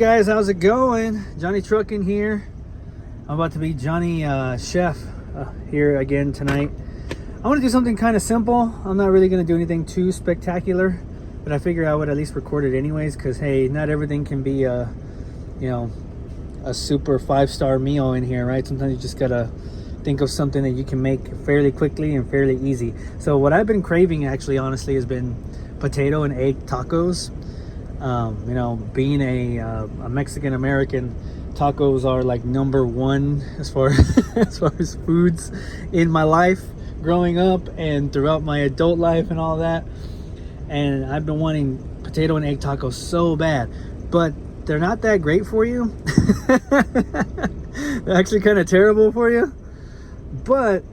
Guys, how's it going? Johnny Truckin here. I'm about to be Johnny Chef here again tonight. I want to do something kind of simple. I'm not really going to do anything too spectacular, but I figure I would at least record it anyways, because hey, not everything can be a super 5-star meal in here, right? Sometimes you just gotta think of something that you can make fairly quickly and fairly easy. So what I've been craving, actually, honestly, has been potato and egg tacos. Being a Mexican American, tacos are like number one as far as far as foods in my life growing up and throughout my adult life and all that. And I've been wanting potato and egg tacos so bad, but they're not that great for you. They're actually kind of terrible for you. But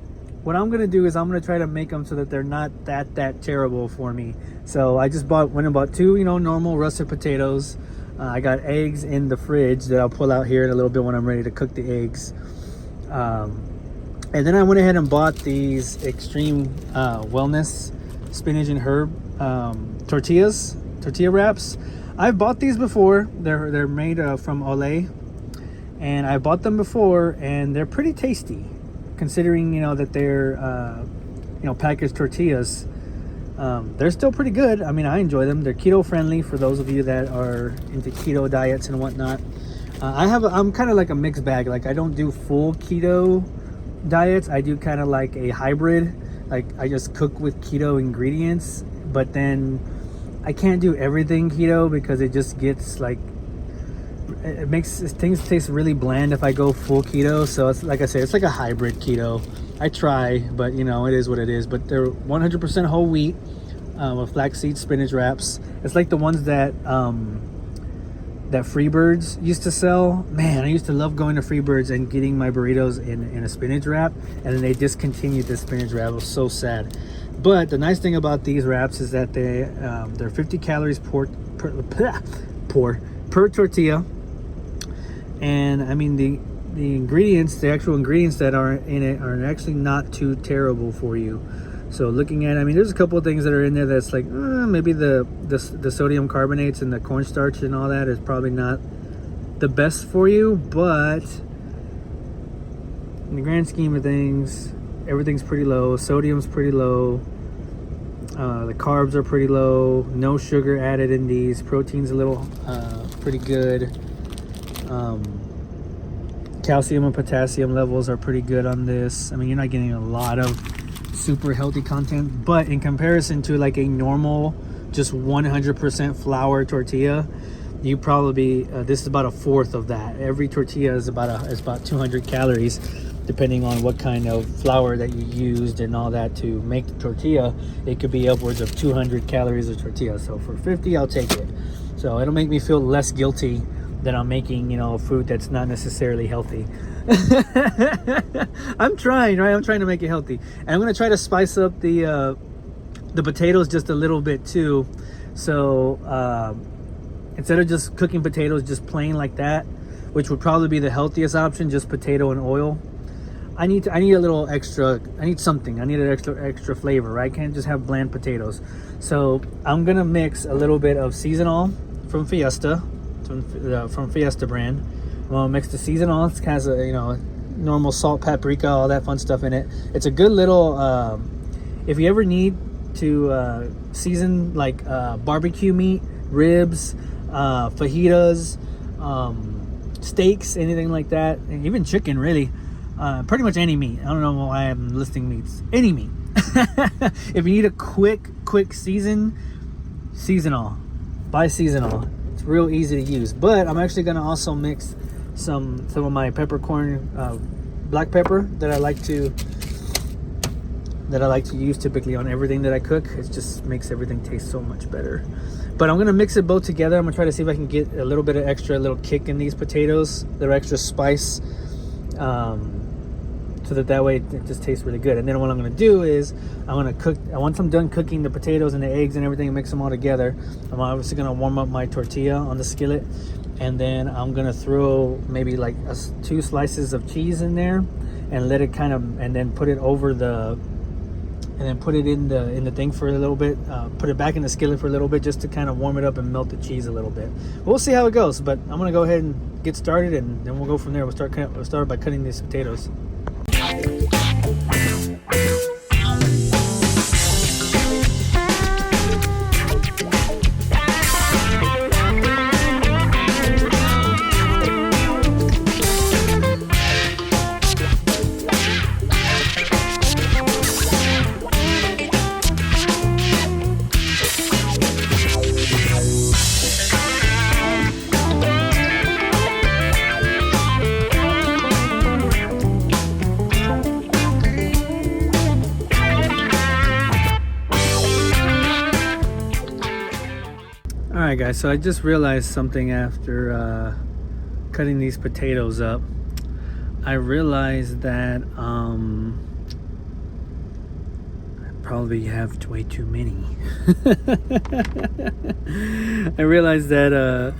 what I'm gonna do is I'm gonna try to make them so that they're not that terrible for me. So I just went and bought two, normal russet potatoes. I got eggs in the fridge that I'll pull out here in a little bit when I'm ready to cook the eggs. And then I went ahead and bought these Extreme Wellness spinach and herb tortilla wraps. I've bought these before. They're made from Olay, and I bought them before, and they're pretty tasty, considering that they're packaged tortillas. They're still pretty good. I mean, I enjoy them. They're keto friendly for those of you that are into keto diets and whatnot. I'm kind of like a mixed bag. Like, I don't do full keto diets. I do kind of like a hybrid. Like, I just cook with keto ingredients, but then I can't do everything keto because it just gets like, it makes things taste really bland if I go full keto. So it's like I said, it's like a hybrid keto. I try, but it is what it is. But they're 100% whole wheat with flaxseed spinach wraps. It's like the ones that that Freebirds used to sell. Man, I used to love going to Freebirds and getting my burritos in a spinach wrap, and then they discontinued the spinach wrap. It was so sad. But the nice thing about these wraps is that they're 50 calories per tortilla. And I mean, the actual ingredients that are in it are actually not too terrible for you. So looking at, there's a couple of things that are in there that's like, maybe the sodium carbonates and the cornstarch and all that is probably not the best for you, but in the grand scheme of things, everything's pretty low. Sodium's pretty low. The carbs are pretty low. No sugar added in these. Protein's a little pretty good. Calcium and potassium levels are pretty good on this. You're not getting a lot of super healthy content, but in comparison to like a normal just 100% flour tortilla, you probably this is about a fourth of that. Every tortilla is about 200 calories, depending on what kind of flour that you used and all that to make the tortilla. It could be upwards of 200 calories of tortilla. So for 50, I'll take it. So it'll make me feel less guilty that I'm making, food that's not necessarily healthy. I'm trying, right? I'm trying to make it healthy. And I'm going to try to spice up the potatoes just a little bit too. So instead of just cooking potatoes just plain like that, which would probably be the healthiest option, just potato and oil, I need a little extra. I need something. I need an extra flavor, right? I can't just have bland potatoes. So I'm going to mix a little bit of seasonal from Fiesta. From Fiesta brand. Well, mix the seasonal. It has a normal salt, paprika, all that fun stuff in it. It's a good little if you ever need to season like barbecue meat, ribs, fajitas, steaks, anything like that, and even chicken, really. Pretty much any meat. I don't know why I'm listing meats. Any meat. If you need a quick seasonal, buy seasonal. It's real easy to use. But I'm actually gonna also mix some of my peppercorn, black pepper that I like to use typically on everything that I cook. It just makes everything taste so much better. But I'm gonna mix it both together. I'm gonna try to see if I can get a little bit of extra little kick in these potatoes. They're extra spice. So that way it just tastes really good. And then what I'm going to do is once I'm done cooking the potatoes and the eggs and everything and mix them all together, I'm obviously going to warm up my tortilla on the skillet, and then I'm going to throw maybe like 2 slices of cheese in there and let it and then put it over the and then put it in the thing for a little bit. Put it back in the skillet for a little bit just to kind of warm it up and melt the cheese a little bit. We'll see how it goes, but I'm gonna go ahead and get started, and then we'll go from there. We'll start by cutting these potatoes. Alright guys, so I just realized something after cutting these potatoes up. I realized that I probably have way too many. I realized that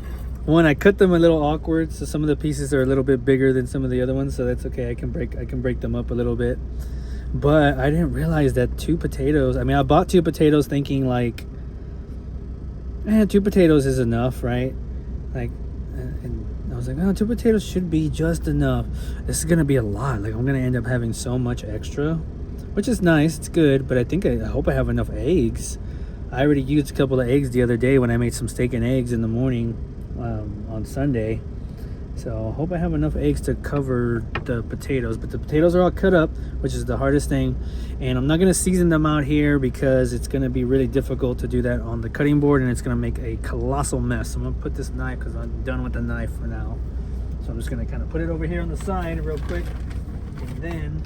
one, I cut them a little awkward, so some of the pieces are a little bit bigger than some of the other ones, so that's okay. I can break them up a little bit. But I didn't realize that 2 potatoes, I mean, I bought 2 potatoes thinking like, 2 potatoes is enough, right? Like, and I was like, oh, 2 potatoes should be just enough. This is gonna be a lot. Like, I'm gonna end up having so much extra, which is nice. It's good, but I hope I have enough eggs. I already used a couple of eggs the other day when I made some steak and eggs in the morning on Sunday. So I hope I have enough eggs to cover the potatoes. But the potatoes are all cut up, which is the hardest thing. And I'm not going to season them out here because it's going to be really difficult to do that on the cutting board. And it's going to make a colossal mess. So I'm going to put this knife, because I'm done with the knife for now. So I'm just going to kind of put it over here on the side real quick. And then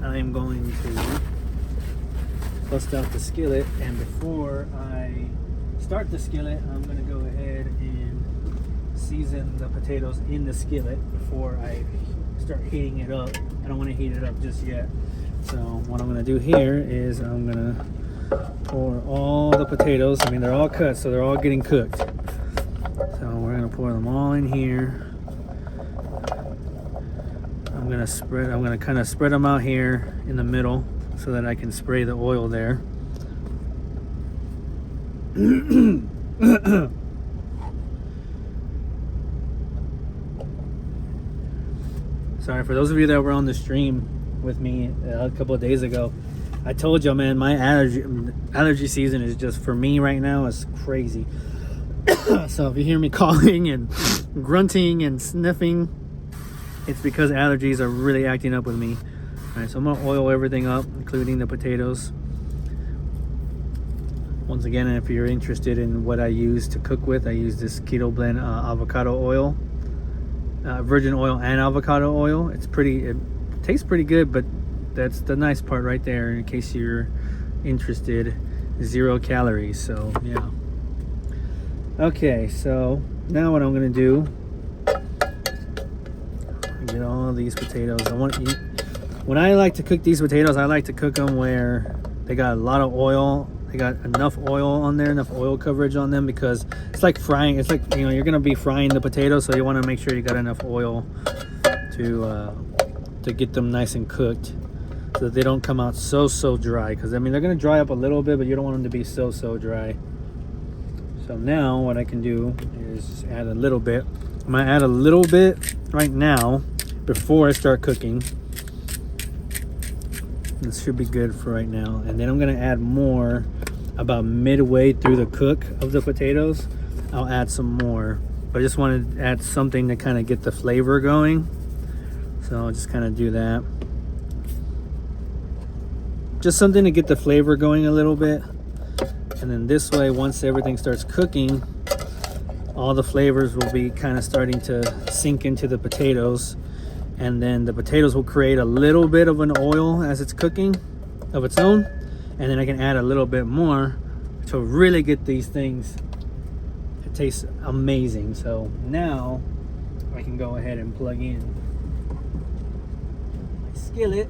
I am going to bust out the skillet. And before I start the skillet, I'm going to go ahead and season the potatoes in the skillet before I start heating it up. I don't want to heat it up just yet. So what I'm going to do here is I'm going to pour all the potatoes. I mean, they're all cut, so they're all getting cooked. So we're going to pour them all in here. I'm going to kind of spread them out here in the middle so that I can spray the oil there. Sorry, for those of you that were on the stream with me a couple of days ago, I told you, man, my allergy season is just, for me right now, is crazy. So if you hear me calling and grunting and sniffing, it's because allergies are really acting up with me. All right, so I'm gonna oil everything up, including the potatoes. Once again, if you're interested in what I use to cook with, I use this Keto blend avocado oil. Virgin oil and avocado oil. It tastes pretty good, but that's the nice part right there, in case you're interested. 0 calories. So yeah. Okay, so now what I'm gonna do, get all these potatoes. When I like to cook these potatoes, I like to cook them where they got a lot of oil. They got enough oil on there, enough oil coverage on them, because it's like frying. It's like, you're gonna be frying the potatoes, so you want to make sure you got enough oil to get them nice and cooked, so that they don't come out so dry. Because I mean, they're gonna dry up a little bit, but you don't want them to be so dry. So now what I can do is just add a little bit. I'm gonna add a little bit right now before I start cooking. This should be good for right now, and then I'm gonna add more about midway through the cook of the potatoes. I'll add some more, but I just want to add something to kind of get the flavor going. So I'll just kind of do that, just something to get the flavor going a little bit. And then this way, once everything starts cooking, all the flavors will be kind of starting to sink into the potatoes. And then the potatoes will create a little bit of an oil as it's cooking of its own. And then I can add a little bit more to really get these things to taste amazing. So now I can go ahead and plug in my skillet.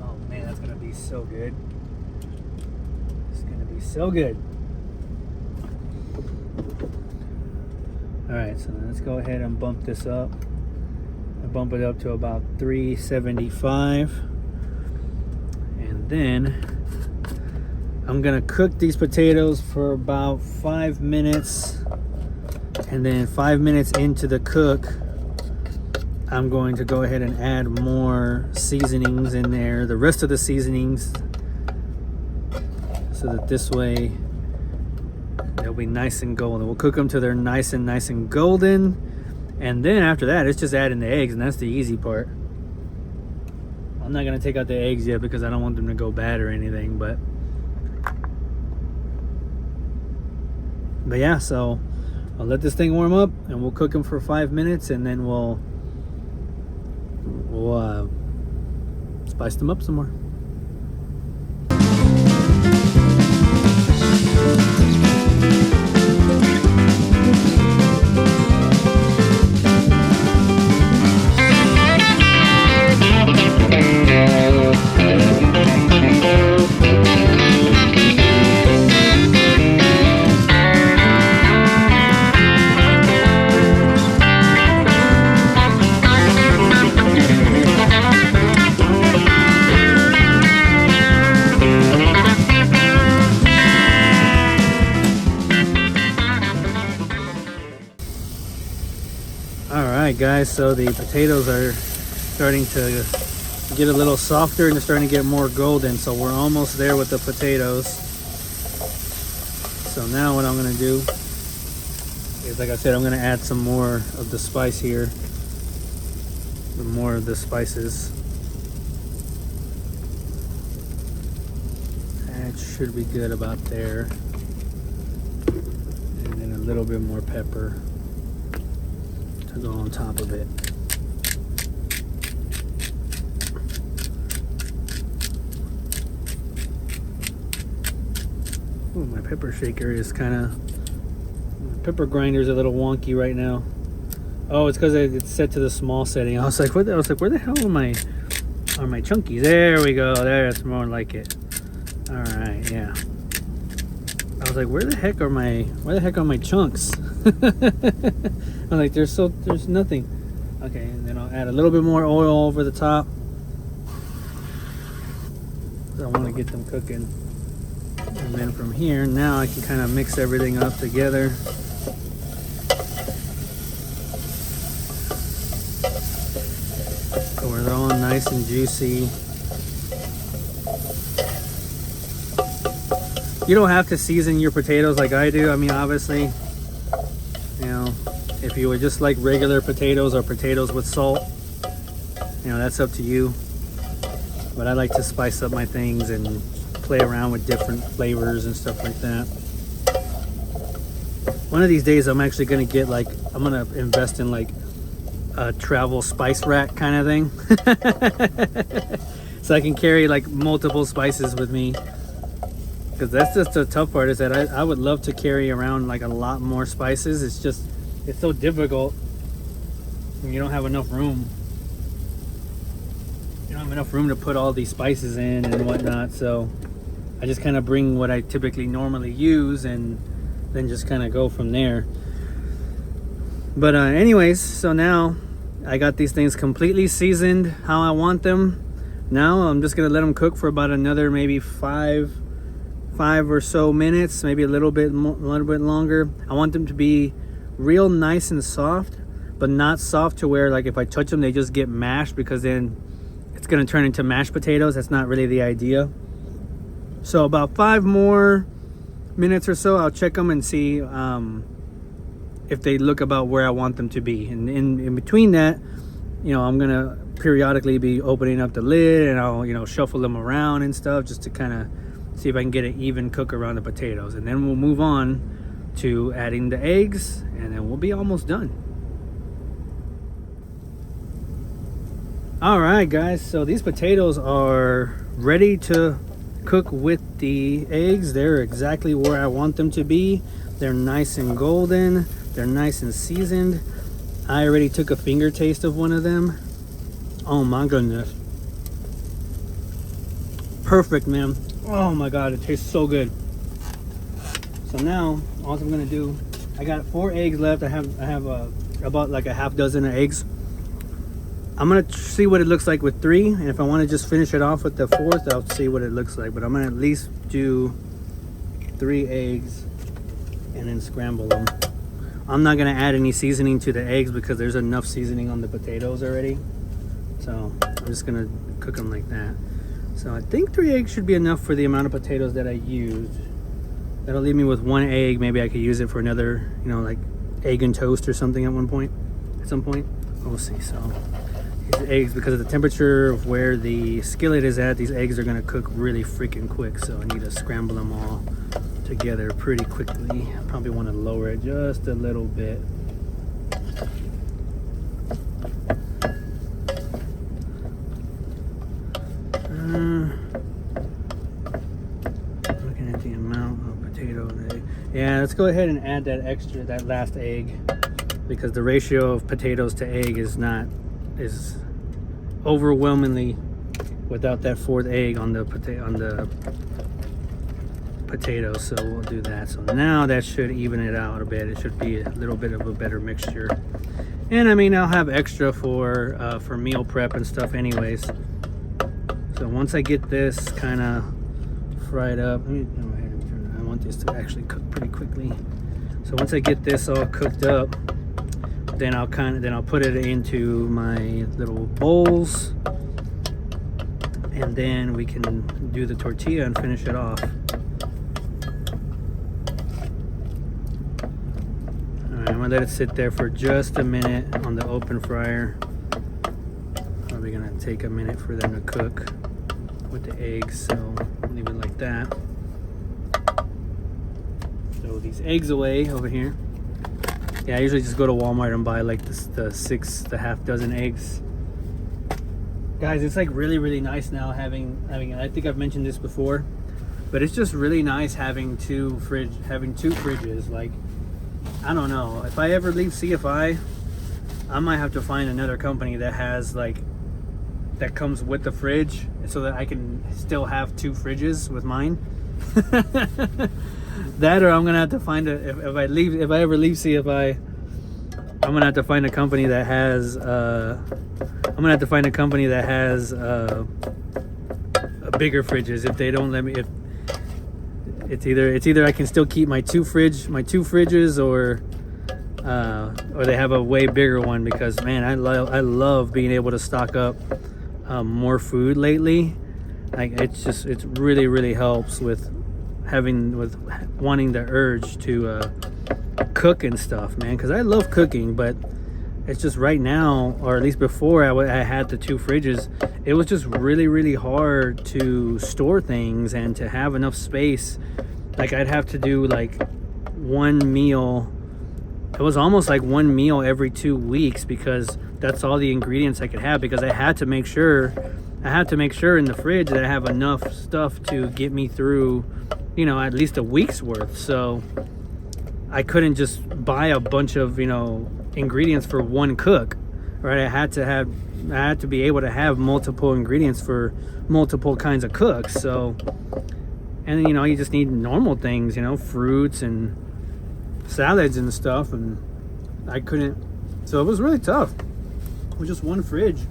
Oh man, that's gonna be so good. It's gonna be so good. Alright, so let's go ahead and bump this up. I bump it up to about 375. And then I'm gonna cook these potatoes for about 5 minutes, and then 5 minutes into the cook, I'm going to go ahead and add more seasonings in there, the rest of the seasonings, so that this way they'll be nice and golden. We'll cook them till they're nice and golden, and then after that, it's just adding the eggs, and that's the easy part. I'm not gonna take out the eggs yet because I don't want them to go bad or anything, but yeah, so I'll let this thing warm up and we'll cook them for 5 minutes, and then we'll spice them up some more. Alright guys, so the potatoes are starting to get a little softer and they're starting to get more golden, so we're almost there with the potatoes. So now what I'm going to do is, like I said, I'm going to add some more of the spice here, more of the spices. That should be good about there, and then a little bit more pepper to go on top of it. Ooh, my pepper shaker is pepper grinder is a little wonky right now. Oh, it's because it's set to the small setting. I was like, where the hell are my chunkies? There we go. That's more like it. All right, yeah. I was like, where the heck are my chunks? I'm like, there's nothing. Okay, and then I'll add a little bit more oil over the top. I want to get them cooking. And then from here, now I can kind of mix everything up together. So they're all nice and juicy. You don't have to season your potatoes like I do. I mean, obviously, you know, if you would just like regular potatoes or potatoes with salt, you know, that's up to you. But I like to spice up my things and play around with different flavors and stuff like that. One of these days I'm actually going to get I'm going to invest in like a travel spice rack kind of thing. So I can carry like multiple spices with me. Because that's just the tough part, is that I would love to carry around like a lot more spices. It's so difficult when you don't have enough room. You don't have enough room to put all these spices in and whatnot, so I just kind of bring what I typically normally use and then just kind of go from there. But anyways, so now I got these things completely seasoned how I want them. Now I'm just gonna let them cook for about another maybe five or so minutes, maybe a little bit longer. I want them to be real nice and soft, but not soft to where like if I touch them they just get mashed, because then it's gonna turn into mashed potatoes. That's not really the idea. So about 5 more minutes or so, I'll check them and see if they look about where I want them to be. And in between that, you know, I'm gonna periodically be opening up the lid and I'll, you know, shuffle them around and stuff just to kind of see if I can get an even cook around the potatoes. And then we'll move on to adding the eggs, and then we'll be almost done. All right, guys, so these potatoes are ready to cook with the eggs. They're exactly where I want them to be. They're nice and golden. They're nice and seasoned. I already took a finger taste of one of them. Oh my goodness. Perfect, man. Oh my god, it tastes so good. So now all I'm gonna do, I got 4 eggs left. I have about like a half dozen of eggs. I'm gonna see what it looks like with 3, and if I want to just finish it off with the 4th, I'll see what it looks like. But I'm gonna at least do 3 eggs and then scramble them. I'm not gonna add any seasoning to the eggs because there's enough seasoning on the potatoes already. So I'm just gonna cook them like that. So I think 3 eggs should be enough for the amount of potatoes that I used. That'll leave me with 1 egg. Maybe I could use it for another, you know, like egg and toast or something at some point. We'll see. So these eggs, because of the temperature of where the skillet is at, these eggs are gonna cook really freaking quick. So I need to scramble them all together pretty quickly. I probably want to lower it just a little bit. Looking at the amount of potato and egg. Yeah, let's go ahead and add that last egg, because the ratio of potatoes to egg is overwhelmingly without that 4th egg on the potatoes. So we'll do that. So now that should even it out a bit. It should be a little bit of a better mixture. And I mean, I'll have extra for meal prep and stuff anyways. So once I get this kind of fried up, let me go ahead and turn it. I want this to actually cook pretty quickly. So once I get this all cooked up, then I'll put it into my little bowls, and then we can do the tortilla and finish it off. Alright, I'm gonna let it sit there for just a minute on the open fryer. Probably gonna take a minute for them to cook with the eggs, so I'll leave it like that. Throw these eggs away over here. Yeah, I usually just go to Walmart and buy like the half dozen eggs. Guys, it's like really nice now having, I think I've mentioned this before, but it's just really nice having two fridges. Like, I don't know, if I ever leave CFI, I might have to find another company that has that comes with the fridge, so that I can still have 2 fridges with mine. That, or I'm gonna have to find if I ever leave CFI, I'm gonna have to find a company that has bigger fridges. If they don't let me, if it's either I can still keep my two fridges, or they have a way bigger one, because man, I love being able to stock up more food lately. Like, it really helps with wanting the urge to cook and stuff, man, because I love cooking, but it's just right now, or at least before I had the 2 fridges, it was just really hard to store things and to have enough space. Like, I'd have to do like one meal. It was almost like one meal every 2 weeks, because that's all the ingredients I could have, because I had to make sure in the fridge that I have enough stuff to get me through, at least a week's worth. So I couldn't just buy a bunch of, ingredients for one cook, right? I had to be able to have multiple ingredients for multiple kinds of cooks. So, and then, you just need normal things, fruits and salads and stuff. And I couldn't, so it was really tough with just one fridge.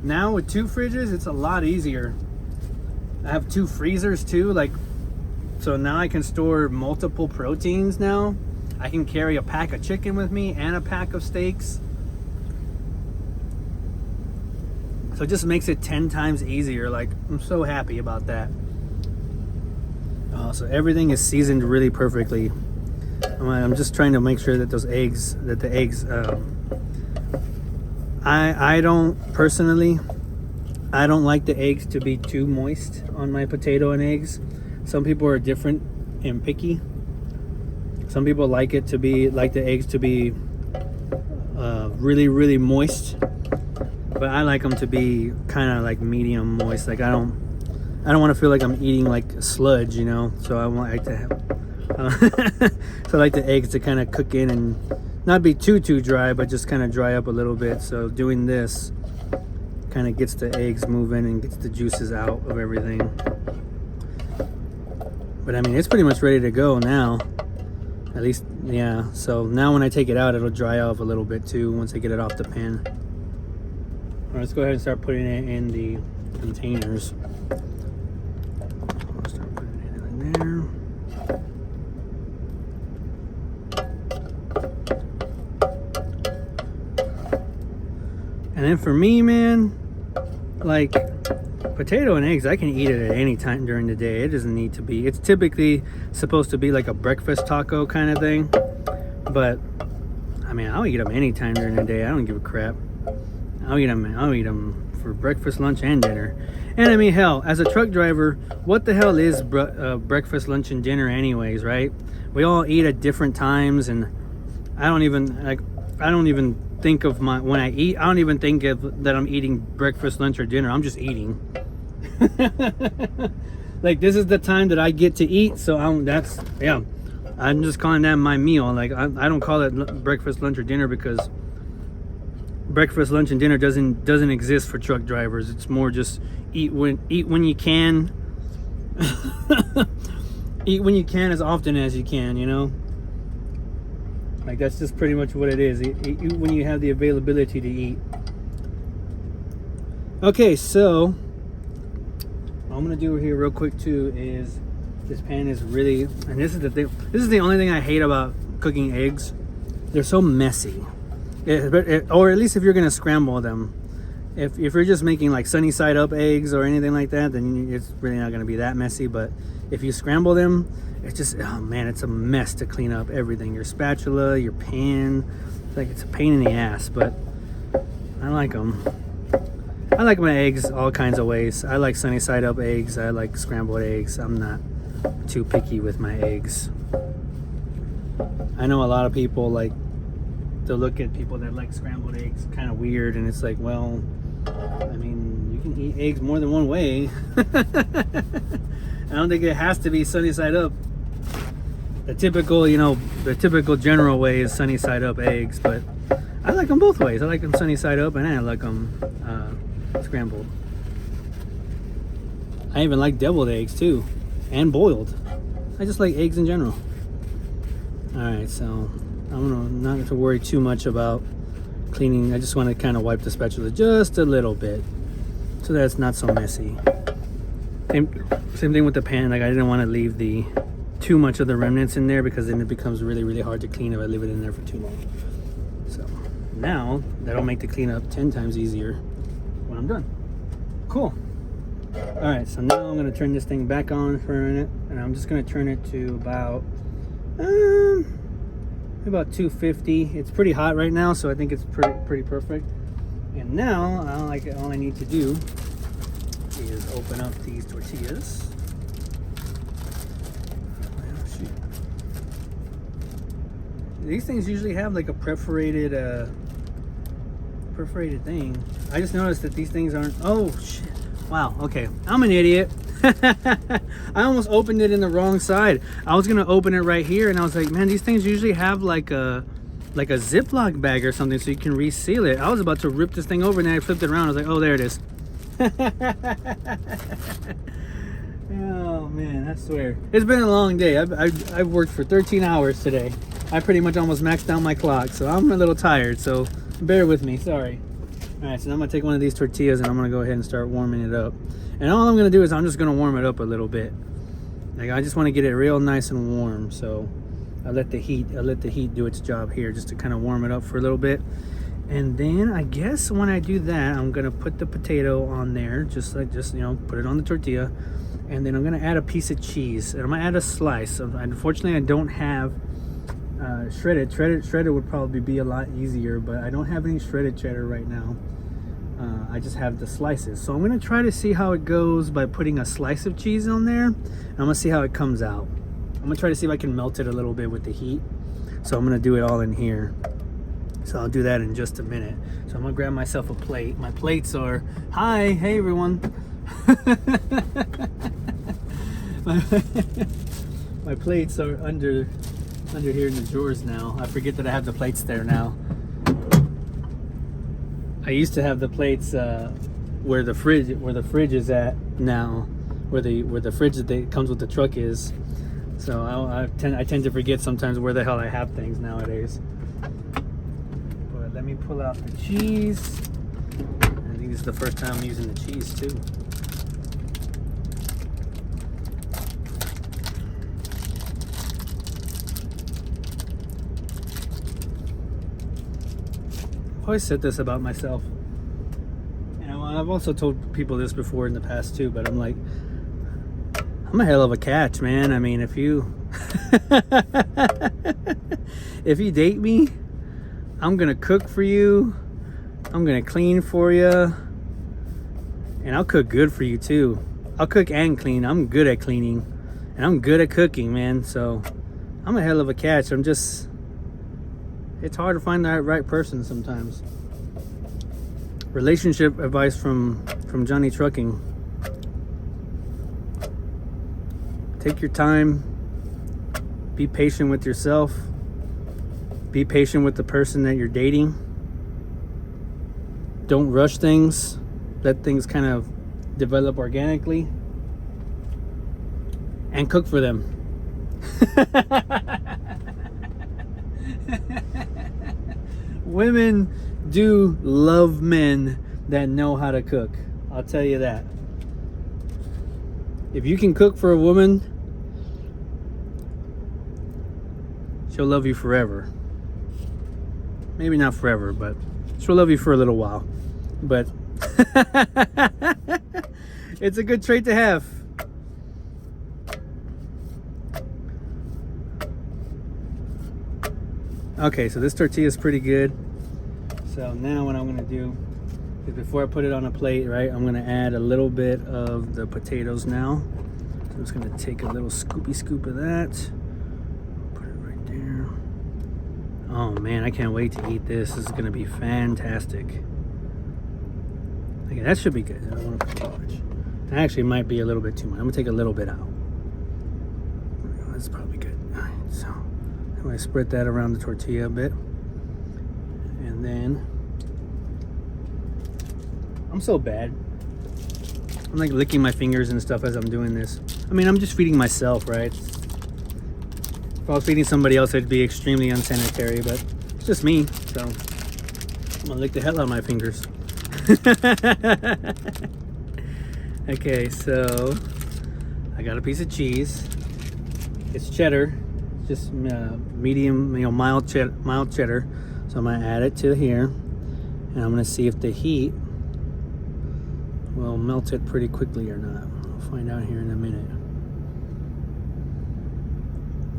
Now with 2 fridges, it's a lot easier. I have 2 freezers too, so now I can store multiple proteins now. I can carry a pack of chicken with me and a pack of steaks. So it just makes it 10 times easier. I'm so happy about that. So everything is seasoned really perfectly. I'm just trying to make sure that the eggs, I don't like the eggs to be too moist on my potato and eggs. Some people are different and picky. Some people like the eggs to be really moist, but I like them to be kind of like medium moist. Like, I don't want to feel like I'm eating like sludge, So I like to have so I like the eggs to kind of cook in and not be too dry, but just kind of dry up a little bit. So doing this kind of gets the eggs moving and gets the juices out of everything. But I mean, it's pretty much ready to go now. At least, yeah. So now when I take it out, it'll dry off a little bit too once I get it off the pan. let's go ahead and start putting it in the containers. I'll start putting it in there. And then for me, man, like potato and eggs, I can eat it at any time during the day. It doesn't need to be. It's typically supposed to be like a breakfast taco kind of thing. But I mean, I'll eat them anytime during the day. I don't give a crap. I'll eat them for breakfast, lunch, and dinner. And I mean, hell, as a truck driver, what the hell is breakfast, lunch, and dinner anyways, right? We all eat at different times, and I don't even think of when I eat. I don't even think of that I'm eating breakfast, lunch, or dinner. I'm just eating. Like, this is the time that I get to eat, so I'm just calling that my meal. Like, I don't call it breakfast, lunch, or dinner, because breakfast, lunch, and dinner doesn't exist for truck drivers. It's more just eat when you can. Eat when you can, as often as you can, you know? Like, that's just pretty much what it is. Eat when you have the availability to eat. Okay, so what I'm gonna do here real quick too is, this pan is really, and this is the thing, this is the only thing I hate about cooking eggs. They're so messy. Or at least if you're gonna scramble them. If you're just making like sunny side up eggs or anything like that, then it's really not gonna be that messy. But if you scramble them, it's just, oh man, it's a mess to clean up everything. Your spatula, your pan, it's a pain in the ass. But I like them. I like my eggs all kinds of ways. I like sunny side up eggs. I like scrambled eggs. I'm not too picky with my eggs. I know a lot of people like to look at people that like scrambled eggs kind of weird, and it's like, well, I mean, you can eat eggs more than one way. I don't think it has to be sunny side up. The typical general way is sunny side up eggs, but I like them both ways. I like them sunny side up, and I like them scrambled. I even like deviled eggs too, and boiled. I just like eggs in general. Alright, so I'm gonna not have to worry too much about cleaning. I just want to kind of wipe the spatula just a little bit so that it's not so messy. Same thing with the pan. Like, I didn't want to leave too much of the remnants in there, because then it becomes really, really hard to clean if I leave it in there for too long. So now that'll make the cleanup 10 times easier when I'm done. Cool. Alright, so now I'm going to turn this thing back on for a minute, and I'm just going to turn it to about 250. It's pretty hot right now, so I think it's pretty perfect. And now all I need to do is open up these tortillas. These things usually have like a perforated thing. I just noticed that these things aren't. Oh shit. Wow, okay, I'm an idiot. I almost opened it in the wrong side. I was gonna open it right here, and I was like, man, these things usually have like a Ziploc bag or something so you can reseal it. I was about to rip this thing over, and then I flipped it around. I was like, oh, there it is. Oh man, I swear, it's been a long day. I've worked for 13 hours today. I pretty much almost maxed out my clock, so I'm a little tired, so bear with me, sorry. Alright, so now I'm going to take one of these tortillas, and I'm going to go ahead and start warming it up. And all I'm going to do is I'm just going to warm it up a little bit. Like, I just want to get it real nice and warm, so I'll let the heat do its job here, just to kind of warm it up for a little bit. And then I guess when I do that, I'm going to put the potato on there, just put it on the tortilla. And then I'm going to add a piece of cheese, and I'm going to add a slice. Unfortunately, I don't have shredded. Shredded would probably be a lot easier, but I don't have any shredded cheddar right now. I just have the slices. So I'm going to try to see how it goes by putting a slice of cheese on there. And I'm going to see how it comes out. I'm going to try to see if I can melt it a little bit with the heat. So I'm going to do it all in here. So I'll do that in just a minute. So I'm going to grab myself a plate. My plates are, hey everyone. My plates are under here in the drawers now. I forget that I have the plates there now. I used to have the plates where the fridge is at now, where the fridge that comes with the truck is. So I tend to forget sometimes where the hell I have things nowadays. But let me pull out the cheese. And think this is the first time I'm using the cheese too. I've always said this about myself. You know, I've also told people this before in the past too, but I'm like, I'm a hell of a catch, man. I mean, if you if you date me, I'm gonna cook for you, I'm gonna clean for you, and I'll cook good for you too. I'll cook and clean. I'm good at cleaning, and I'm good at cooking, man. So I'm a hell of a catch. It's hard to find the right person sometimes. Relationship advice from Johnny Trucking. Take your time. Be patient with yourself. Be patient with the person that you're dating. Don't rush things. Let things kind of develop organically. And cook for them. Women do love men that know how to cook. I'll tell you that. If you can cook for a woman, she'll love you forever. Maybe not forever, but she'll love you for a little while. But it's a good trait to have. Okay, so this tortilla is pretty good. So now what I'm gonna do is, before I put it on a plate, right, I'm gonna add a little bit of the potatoes now. So I'm just gonna take a little scoopy scoop of that. Put it right there. Oh man, I can't wait to eat this. This is gonna be fantastic. Okay, that should be good. I don't wanna put too much. That actually might be a little bit too much. I'm gonna take a little bit out. That's probably good. All right, so I'm gonna spread that around the tortilla a bit. And then, I'm so bad. I'm like licking my fingers and stuff as I'm doing this. I mean, I'm just feeding myself, right? If I was feeding somebody else, it'd be extremely unsanitary, but it's just me, so I'm gonna lick the hell out of my fingers. Okay, so I got a piece of cheese. It's cheddar, just medium, mild cheddar. So I'm gonna add it to here, and I'm gonna see if the heat will melt it pretty quickly or not. I'll find out here in a minute.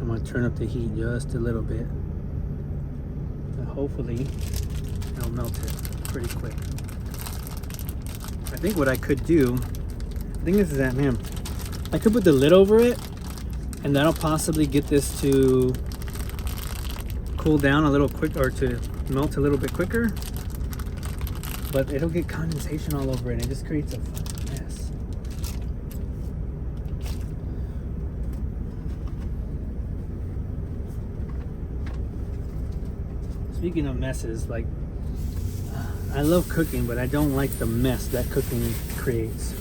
I'm gonna turn up the heat just a little bit, and hopefully it'll melt it pretty quick. I think what I could do, I think this is that, man. I could put the lid over it, and that'll possibly get this to cool down a little quick, or to melt a little bit quicker, but it'll get condensation all over it and it just creates a fucking mess. Speaking of messes, like, I love cooking, but I don't like the mess that cooking creates.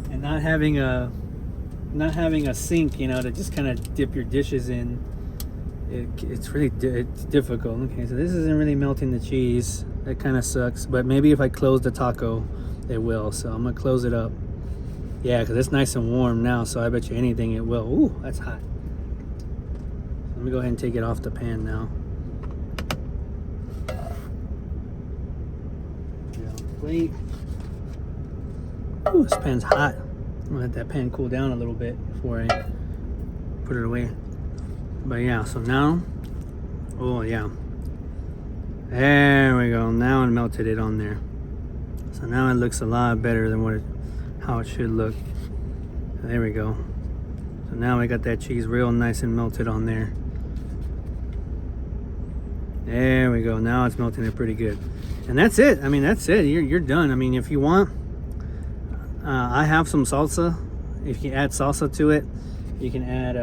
And not having a sink, to just kind of dip your dishes in, it's really it's difficult. Okay, so this isn't really melting the cheese. That kind of sucks, but maybe if I close the taco, it will. So I'm gonna close it up. Yeah, because it's nice and warm now, so I bet you anything it will. Ooh, that's hot. Let me go ahead and take it off the pan now. Plate. Ooh, this pan's hot. I'm gonna let that pan cool down a little bit before I put it away. But yeah, so now, oh yeah, there we go. Now I melted it on there. So now it looks a lot better than how it should look. There we go. So now I got that cheese real nice and melted on there. There we go. Now it's melting it pretty good. And that's it. I mean, that's it. You're done. I mean, if you want, I have some salsa. If you add salsa to it, you can add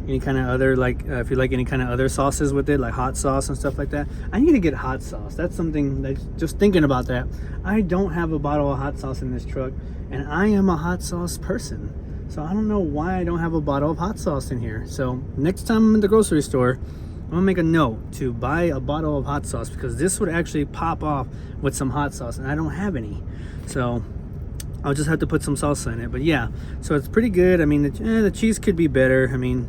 any kind of other, like, if you like any kind of other sauces with it, like hot sauce and stuff like that. I need to get hot sauce. That's something that, just thinking about that, I don't have a bottle of hot sauce in this truck, and I am a hot sauce person. So I don't know why I don't have a bottle of hot sauce in here. So next time I'm in the grocery store, I'm gonna make a note to buy a bottle of hot sauce, because this would actually pop off with some hot sauce, and I don't have any, so I'll just have to put some salsa in it. But yeah, so it's pretty good. I mean, the cheese could be better. I mean,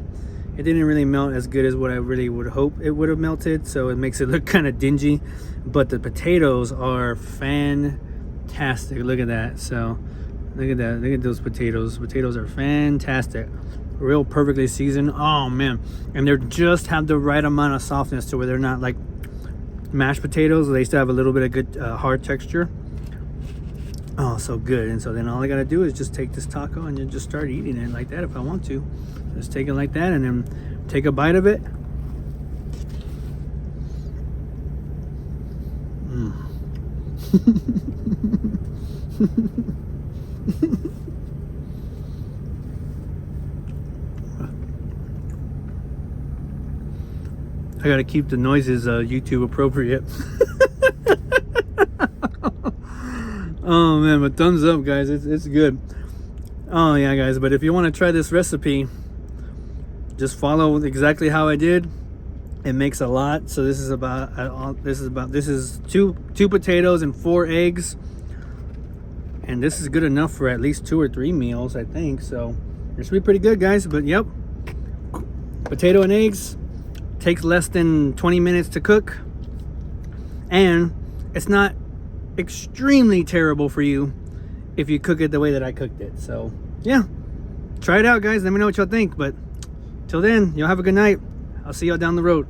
it didn't really melt as good as what I really would hope it would have melted, so it makes it look kind of dingy. But the potatoes are fantastic. Look at that. So look at that. Look at those potatoes. Potatoes are fantastic. Real perfectly seasoned. Oh man, and they're just have the right amount of softness to where they're not like mashed potatoes. They still have a little bit of good hard texture. Oh, so good. And so then all I gotta do is just take this taco and then just start eating it like that if I want to. Just take it like that and then take a bite of it. I gotta keep the noises YouTube appropriate. Oh man, but thumbs up, guys. It's good. Oh yeah, guys. But if you want to try this recipe, just follow exactly how I did. It makes a lot. So this is two potatoes and 4 eggs, and this is good enough for at least 2 or 3 meals, I think. So this will be pretty good, guys. But yep, potato and eggs takes less than 20 minutes to cook, and it's not extremely terrible for you if you cook it the way that I cooked it. So yeah, try it out, guys. Let me know what y'all think. But till then, y'all have a good night. I'll see y'all down the road.